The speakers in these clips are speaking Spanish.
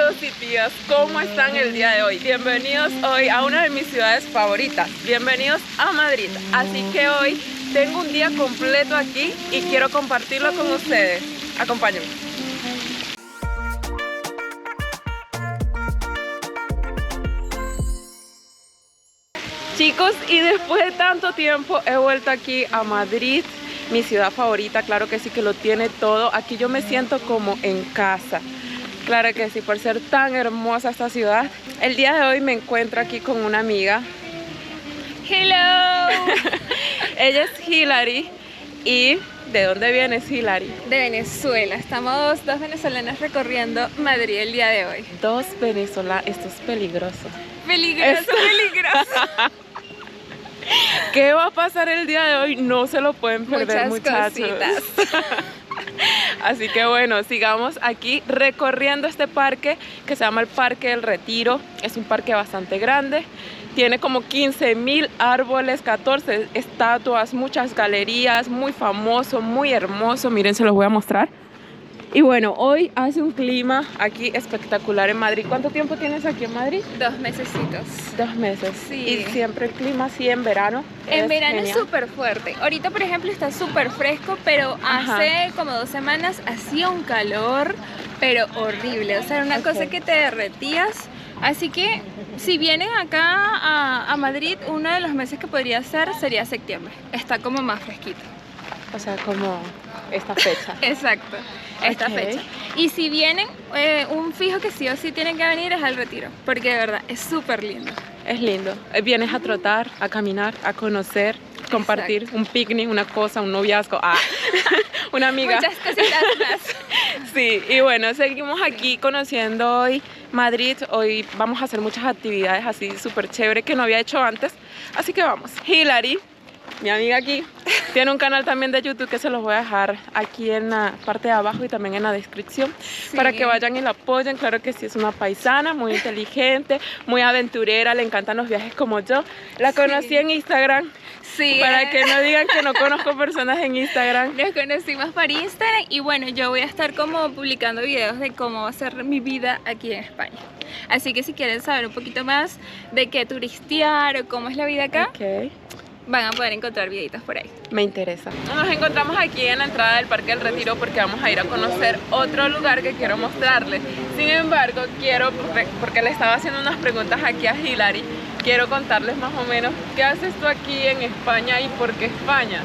tíos y tías, ¿cómo están el día de hoy? Bienvenidos hoy a una de mis ciudades favoritas, bienvenidos a Madrid. Así que hoy tengo un día completo aquí y quiero compartirlo con ustedes. Acompáñenme. Chicos, y después de tanto tiempo he vuelto aquí a Madrid, mi ciudad favorita, claro que sí, que lo tiene todo. Aquí yo me siento como en casa. Claro que sí, por ser tan hermosa esta ciudad. El día de hoy me encuentro aquí con una amiga. Hello. Ella es Hilary. ¿Y de dónde vienes, Hilary? De Venezuela. Estamos dos venezolanas recorriendo Madrid el día de hoy. Dos venezolanas. Esto es peligroso. Peligroso, peligroso. ¿Qué va a pasar el día de hoy? No se lo pueden perder, muchas muchachos. cositas. Así que bueno, sigamos aquí recorriendo este parque que se llama el Parque del Retiro. Es un parque bastante grande. Tiene como 15.000 árboles, 14 estatuas, muchas galerías, muy famoso, muy hermoso. Miren, se los voy a mostrar. Y bueno, hoy hace un clima aquí espectacular en Madrid. ¿Cuánto tiempo tienes aquí en Madrid? 2 mesecitos. 2 meses. Sí. Y siempre el clima así en verano. En verano genial. es súper fuerte. Ahorita, por ejemplo, está súper fresco, pero hace como 2 semanas hacía un calor, pero horrible. O sea, era una cosa que te derretías. Así que, si vienen acá a Madrid, uno de los meses que podría ser sería septiembre. Está como más fresquito. O sea, como esta fecha. Exacto, esta Ok. fecha. Y si vienen, un fijo que sí o sí tienen que venir es al Retiro, porque de verdad es súper lindo. Es lindo. Vienes a trotar, a caminar, a conocer, compartir un picnic, una cosa, un noviazgo, una amiga. Muchas cositas más. Sí, y bueno, seguimos aquí conociendo hoy Madrid. Hoy vamos a hacer muchas actividades así súper chévere que no había hecho antes. Así que vamos. Hilary, mi amiga aquí, tiene un canal también de YouTube que se los voy a dejar aquí en la parte de abajo y también en la descripción para que vayan y la apoyen. Claro que sí, es una paisana muy inteligente, muy aventurera, le encantan los viajes como yo. La conocí en Instagram. Sí, Para que no digan que no conozco personas en Instagram. nos conocimos por Instagram y bueno, yo voy a estar como publicando videos de cómo va a ser mi vida aquí en España. Así que si quieren saber un poquito más de qué turistear o cómo es la vida acá, Ok, van a poder encontrar videitos por ahí. me interesa. Nos encontramos aquí en la entrada del Parque del Retiro porque vamos a ir a conocer otro lugar que quiero mostrarles. Sin embargo, porque le estaba haciendo unas preguntas aquí a Hilary, quiero contarles más o menos qué haces tú aquí en España y por qué España.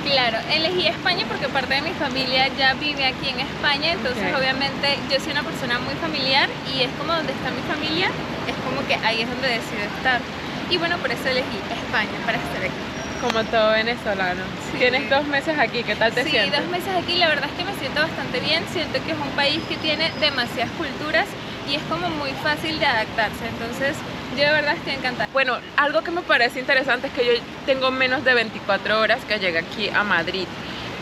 Claro, elegí España porque parte de mi familia ya vive aquí en España, entonces Ok. obviamente yo soy una persona muy familiar y es como donde está mi familia, es como que ahí es donde decido estar. Y bueno, por eso elegí España para estar aquí. Como todo venezolano. Sí. Tienes 2 meses aquí, ¿qué tal te Sí, sientes? 2 meses aquí, la verdad es que me siento bastante bien, siento que es un país que tiene demasiadas culturas y es como muy fácil de adaptarse, entonces yo de verdad estoy encantada. Bueno, algo que me parece interesante es que yo tengo menos de 24 horas que llegué aquí a Madrid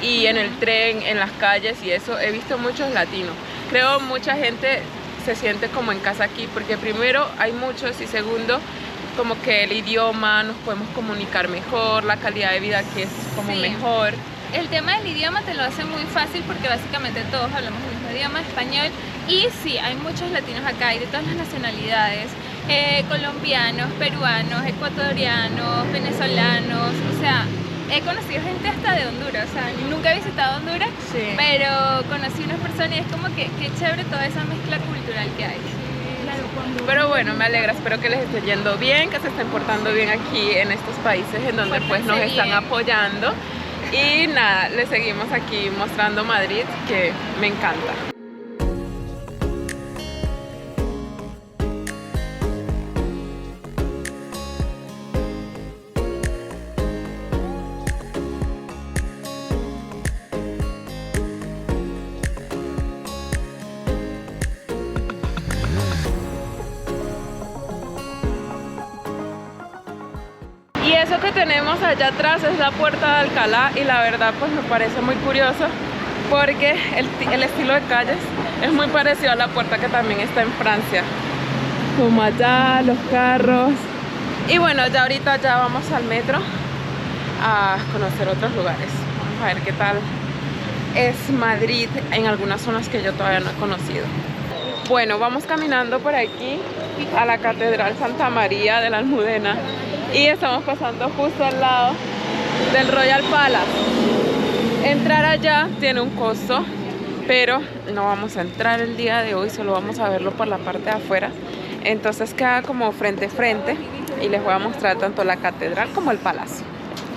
y en el tren, en las calles y eso, he visto muchos latinos. Creo mucha gente se siente como en casa aquí porque primero hay muchos y segundo como que el idioma, nos podemos comunicar mejor, la calidad de vida aquí es como Sí. mejor. El tema del idioma te lo hace muy fácil porque básicamente todos hablamos el mismo idioma, español, y sí, hay muchos latinos acá, hay de todas las nacionalidades, colombianos, peruanos, ecuatorianos, venezolanos, o sea, he conocido gente hasta de Honduras, o sea, nunca he visitado Honduras, Sí. pero conocí unas personas y es como que qué chévere toda esa mezcla cultural que hay. Pero bueno, me alegra, espero que les esté yendo bien, que se estén portando bien aquí en estos países en donde pues nos están bien. apoyando. Y nada, les seguimos aquí mostrando Madrid, que me encanta. Y eso que tenemos allá atrás es la Puerta de Alcalá y la verdad pues me parece muy curioso porque el estilo de calles es muy parecido a la puerta que también está en Francia. Como allá, los carros. Y bueno, ya ahorita ya vamos al metro a conocer otros lugares. Vamos a ver qué tal es Madrid en algunas zonas que yo todavía no he conocido. Bueno, vamos caminando por aquí a la Catedral Santa María de la Almudena y estamos pasando justo al lado del Royal Palace. Entrar allá tiene un costo, pero no vamos a entrar el día de hoy, solo vamos a verlo por la parte de afuera. Entonces queda como frente a frente y les voy a mostrar tanto la catedral como el palacio.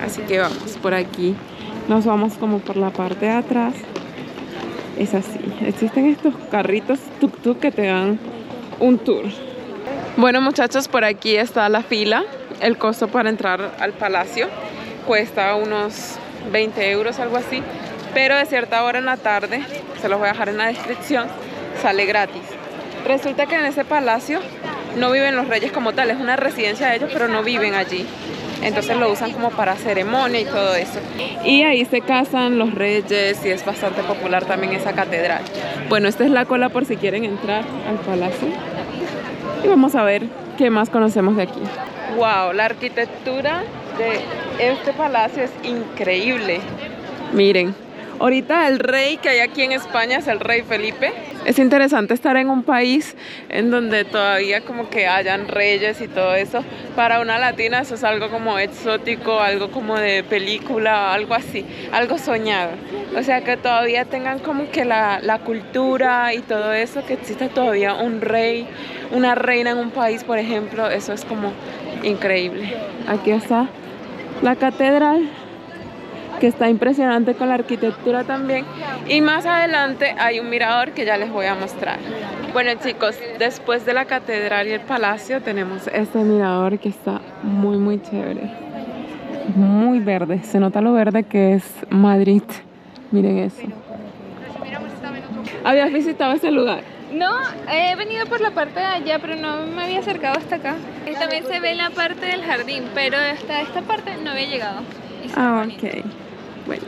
Así que vamos por aquí, nos vamos como por la parte de atrás. Es así, existen estos carritos tuk-tuk que te dan un tour. Bueno muchachos, por aquí está la fila. El costo para entrar al palacio cuesta unos 20 euros, algo así. Pero de cierta hora en la tarde, se los voy a dejar en la descripción, sale gratis. Resulta que en ese palacio no viven los reyes como tal, es una residencia de ellos, pero no viven allí. Entonces lo usan como para ceremonia y todo eso. Y ahí se casan los reyes y es bastante popular también esa catedral. Bueno, esta es la cola por si quieren entrar al palacio. Y vamos a ver qué más conocemos de aquí. Wow, la arquitectura de este palacio es increíble. Miren, ahorita el rey que hay aquí en España es el rey Felipe. Es interesante estar en un país en donde todavía como que hayan reyes y todo eso. Para una latina eso es algo como exótico, algo como de película, algo así, algo soñado. O sea, que todavía tengan como que la cultura y todo eso, que exista todavía un rey, una reina en un país, por ejemplo, eso es como increíble. Aquí está la catedral, que está impresionante con la arquitectura también, y más adelante hay un mirador que ya les voy a mostrar. Bueno chicos, después de la catedral y el palacio tenemos este mirador que está muy chévere, muy verde, se nota lo verde que es Madrid. Miren eso. ¿Habías visitado este lugar? No, he venido por la parte de allá, pero no me había acercado hasta acá. También se ve la parte del jardín, pero hasta esta parte no había llegado. Ah, ok. Bueno,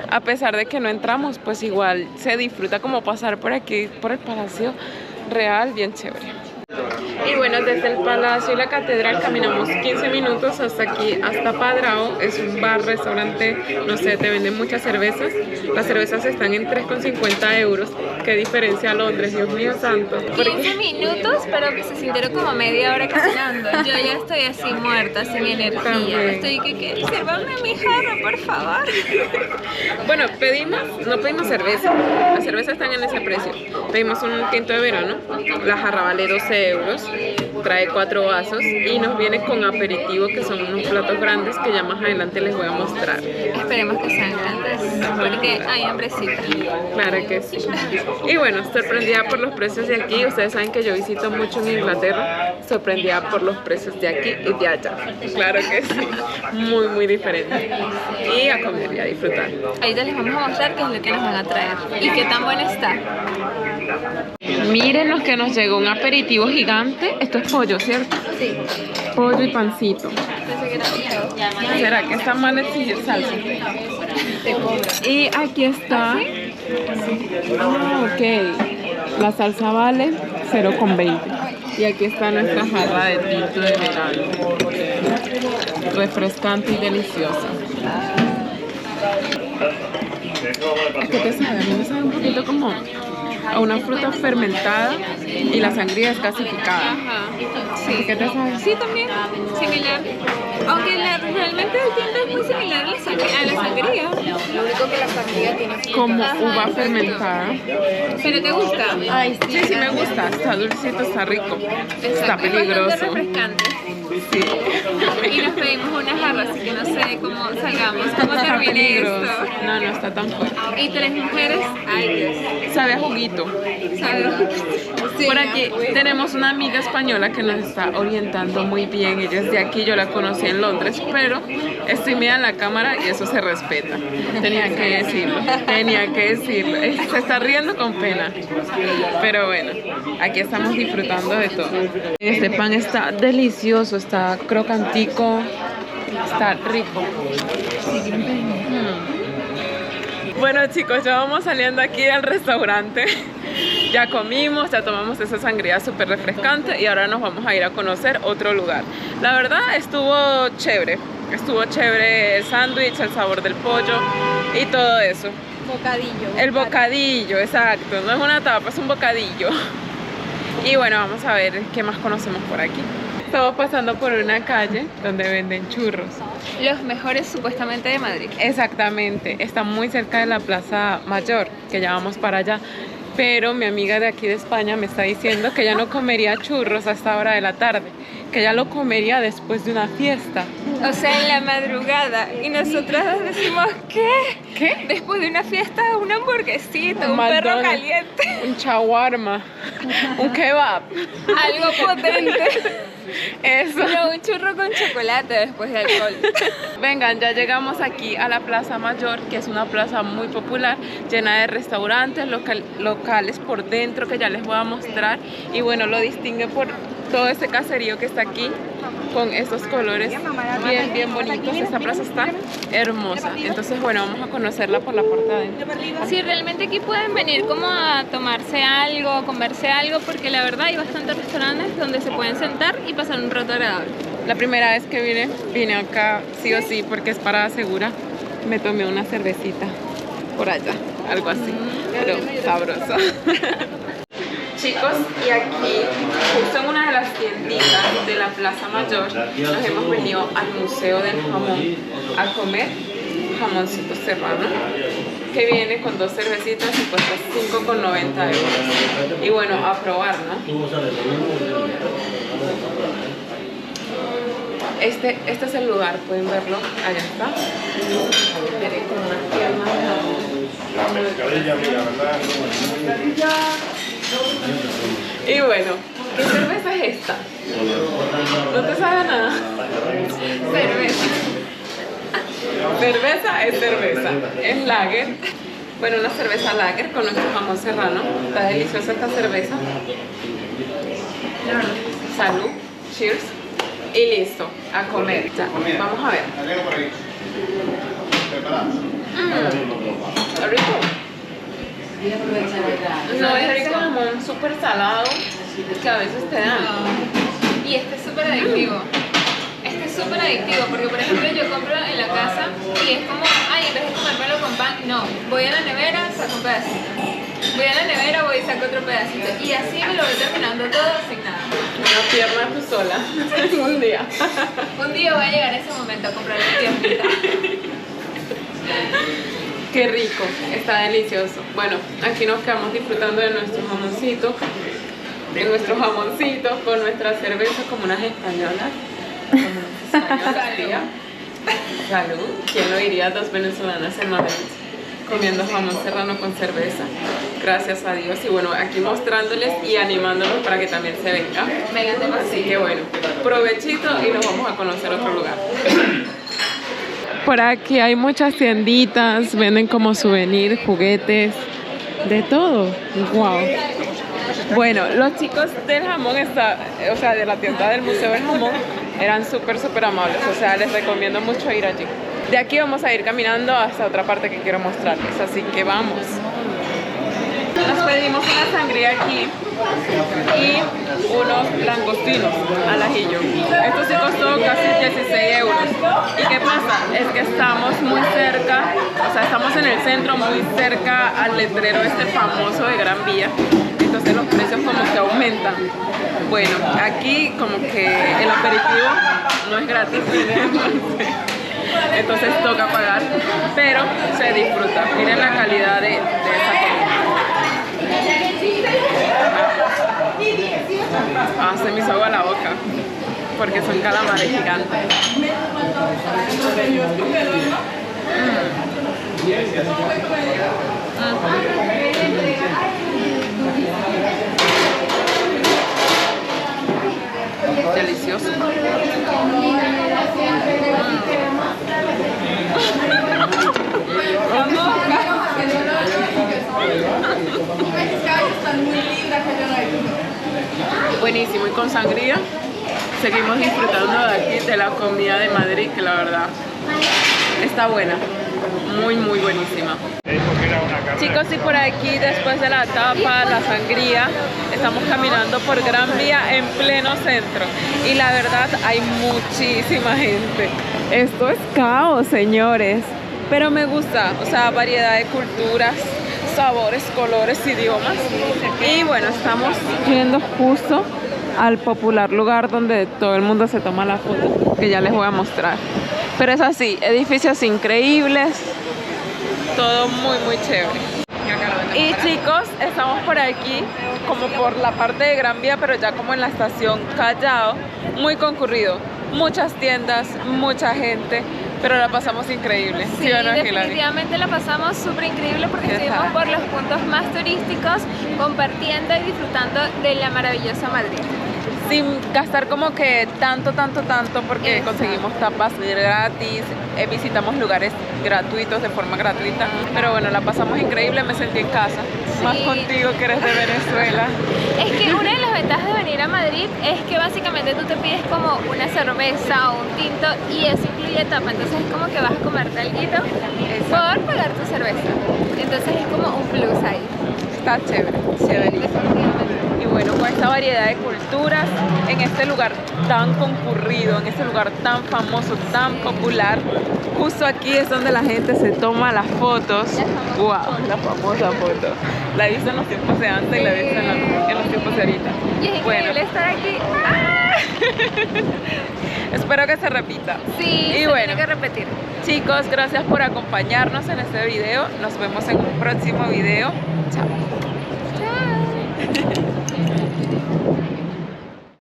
a pesar de que no entramos, pues igual se disfruta como pasar por aquí, por el Palacio Real, bien chévere. Y bueno, desde el palacio y la catedral caminamos 15 minutos hasta aquí, hasta Padrao. Es un bar, restaurante, no sé, te venden muchas cervezas. Las cervezas están en 3,50 euros. Qué diferencia a Londres, Dios mío santo. 15 minutos, pero que se sintieron como media hora caminando. Yo ya estoy así muerta, sin energía. También. Estoy que sírvame mi jarro, por favor. Bueno, no pedimos cerveza. Las cervezas están en ese precio. Pedimos un tinto de verano. La jarra vale 12 euros. Trae 4 vasos y nos viene con aperitivo, que son unos platos grandes que ya más adelante les voy a mostrar. Esperemos que sean grandes, porque hay hambrecita. Claro que sí. Y bueno, sorprendida por los precios de aquí. Ustedes saben que yo visito mucho en Inglaterra. Sorprendida por los precios de aquí y de allá. Claro que sí. Muy diferente. Y a comer y a disfrutar. Ahorita les vamos a mostrar qué es lo que nos van a traer y qué tan bueno está. Miren lo que nos llegó, un aperitivo gigante. Esto es pollo, ¿cierto? Sí. Pollo y pancito. Pensé que era mío. ¿Será que están mal exigir salsa? Te cobra. Y aquí está. Ah, ok. La salsa vale 0,20. Y aquí está nuestra jarra de tinto de verano. Refrescante y deliciosa. Es que te sabe, a mí me sabe un poquito como a una fruta fermentada y la sangría es gasificada. Ajá. Sí. ¿Qué te sabe? Sí, también. Similar. Aunque realmente el tinto es muy similar a la sangría. Lo único que la sangría tiene Como Ajá, uva exacto. fermentada. ¿Pero te gusta? Ay, Sí, sí me gusta. Está dulcito, está rico. Está Exacto, es bastante peligroso. refrescante. Sí. Y nos pedimos una jarra, así que no sé cómo salgamos, cómo Está termine peligroso. esto. No está tan fuerte. Y 3 mujeres, ay Dios, Sabe a juguito. ¿sabes? Por aquí tenemos una amiga española que nos está orientando muy bien. Ella es de aquí, yo la conocí en Londres, pero estoy mira en la cámara y eso se respeta. Tenía que decirlo. Se está riendo con pena. Pero bueno, aquí estamos disfrutando de todo. Este pan está delicioso, está crocantico, está rico. Bueno chicos, ya vamos saliendo aquí del restaurante. Ya comimos, ya tomamos esa sangría súper refrescante y ahora nos vamos a ir a conocer otro lugar. La verdad estuvo chévere el sándwich, el sabor del pollo y todo eso. bocadillo. El bocadillo, exacto, no es una tapa, es un bocadillo. Y bueno, vamos a ver qué más conocemos por aquí. Estamos pasando por una calle donde venden churros. Los mejores supuestamente de Madrid. Exactamente, está muy cerca de la Plaza Mayor, que ya vamos para allá. Pero mi amiga de aquí de España me está diciendo que ella no comería churros a esta hora de la tarde, que ella lo comería después de una fiesta. O sea, en la madrugada. Y nosotras decimos, ¿qué? ¿Qué? Después de una fiesta, una hamburguesita, un McDonald's, perro caliente. un shawarma, un kebab. Algo potente. Eso. No, un churro con chocolate después de alcohol. Vengan, ya llegamos aquí a la Plaza Mayor, que es una plaza muy popular, llena de restaurantes, locales por dentro, que ya les voy a mostrar. Y bueno, lo distingue por todo este caserío que está aquí, con estos colores bien bonitos. Esta plaza está hermosa. Entonces, bueno, vamos a conocerla por la parte de adentro. Sí, realmente aquí pueden venir como a tomarse algo, comerse algo, porque la verdad hay bastantes restaurantes donde se pueden sentar y pasar un rato agradable. La primera vez que vine acá sí o sí, porque es parada segura. Me tomé una cervecita por allá, algo así, pero sabroso. Chicos, y aquí, justo en una de las tienditas de la Plaza Mayor, nos hemos venido al Museo del Jamón a comer jamoncito serrano, que viene con 2 cervecitas y cuesta 5,90 €. Y bueno, a probar, ¿no? Este es el lugar, pueden verlo, allá está. Viene con unas piernas de jamón. Y bueno, ¿qué cerveza es esta? ¿No te sabe nada? Cerveza. Cerveza es cerveza. Es lager. Bueno, una cerveza lager con nuestro jamón serrano. Está deliciosa esta cerveza. Salud. Cheers. Y listo, a comer. Ya, vamos a ver. Está rico. No es rico jamón súper salado que a veces te dan. Y este es súper adictivo. Este es súper adictivo porque, por ejemplo, yo compro en la casa y es como, ay, en vez de comérmelo con pan, no. Voy a la nevera, saco un pedacito. Voy a la nevera, voy y saco otro pedacito. Y así me lo voy terminando todo sin nada. Una pierna tú sola. Un día. Un día voy a llegar a ese momento a comprar la tiendita. Qué rico, está delicioso. Bueno, aquí nos quedamos disfrutando de nuestro jamoncito, con nuestra cerveza como unas españolas. Tía. Salud. ¿Quién lo diría? 2 venezolanas en Madrid comiendo jamón serrano con cerveza. Gracias a Dios. Y bueno, aquí mostrándoles y animándolos para que también se vengan. Así que bueno, provechito y nos vamos a conocer otro lugar. Por aquí hay muchas tienditas, venden como souvenir, juguetes, de todo. Wow. Bueno, los chicos del jamón, o sea, de la tienda del Museo del Jamón, eran súper amables. O sea, les recomiendo mucho ir allí. De aquí vamos a ir caminando hasta otra parte que quiero mostrarles, así que vamos. Nos pedimos una sangría aquí y unos langostinos al ajillo. Esto sí costó casi 16 €. ¿Y qué pasa? Es que estamos muy cerca, o sea, estamos en el centro, muy cerca al letrero este famoso de Gran Vía. Entonces los precios como que aumentan. Bueno, aquí como que el aperitivo no es gratis. Entonces toca pagar, pero se disfruta. Miren la calidad de esa comida. Se me hizo agua la boca porque son calamares gigantes. Delicioso. Buenísimo, y con sangría seguimos disfrutando de aquí de la comida de Madrid, que la verdad está buena, muy buenísima. Chicos, y por aquí después de la tapa, la sangría, estamos caminando por Gran Vía en pleno centro y la verdad hay muchísima gente. Esto es caos, señores, pero me gusta, o sea, variedad de culturas, sabores, colores, idiomas. Y bueno, estamos yendo justo al popular lugar donde todo el mundo se toma la foto, que ya les voy a mostrar. Pero es así, edificios increíbles, todo muy muy chévere. Y chicos, estamos por aquí, como por la parte de Gran Vía, pero ya como en la estación Callao, muy concurrido, muchas tiendas, mucha gente, pero la pasamos increíble. Sí, ¿O no, Hilary? definitivamente la pasamos súper increíble porque estuvimos por los puntos más turísticos, compartiendo y disfrutando de la maravillosa Madrid. Sin gastar como que tanto, porque Exacto. conseguimos tapas gratis, visitamos lugares gratuitos de forma gratuita, pero bueno, la pasamos increíble, me sentí en casa, más Sí. contigo que eres de Venezuela. Es que una de las ventajas de venir a Madrid es que básicamente tú te pides como una cerveza o un tinto y eso incluye tapa, entonces es como que vas a comerte alguito por pagar tu cerveza. Entonces es como un plus ahí. Está chévere, chévere. Definitivamente. Y bueno, con esta variedad de culturas, en este lugar tan concurrido, en este lugar tan famoso, tan popular, justo aquí es donde la gente se toma las fotos. ¡Wow! La famosa foto. La he visto en los tiempos de antes y la he visto en los tiempos de ahorita. Y es increíble estar aquí. Espero que se repita. Sí, Y se bueno, tiene que repetir. chicos, gracias por acompañarnos en este video. Nos vemos en un próximo video. Chao.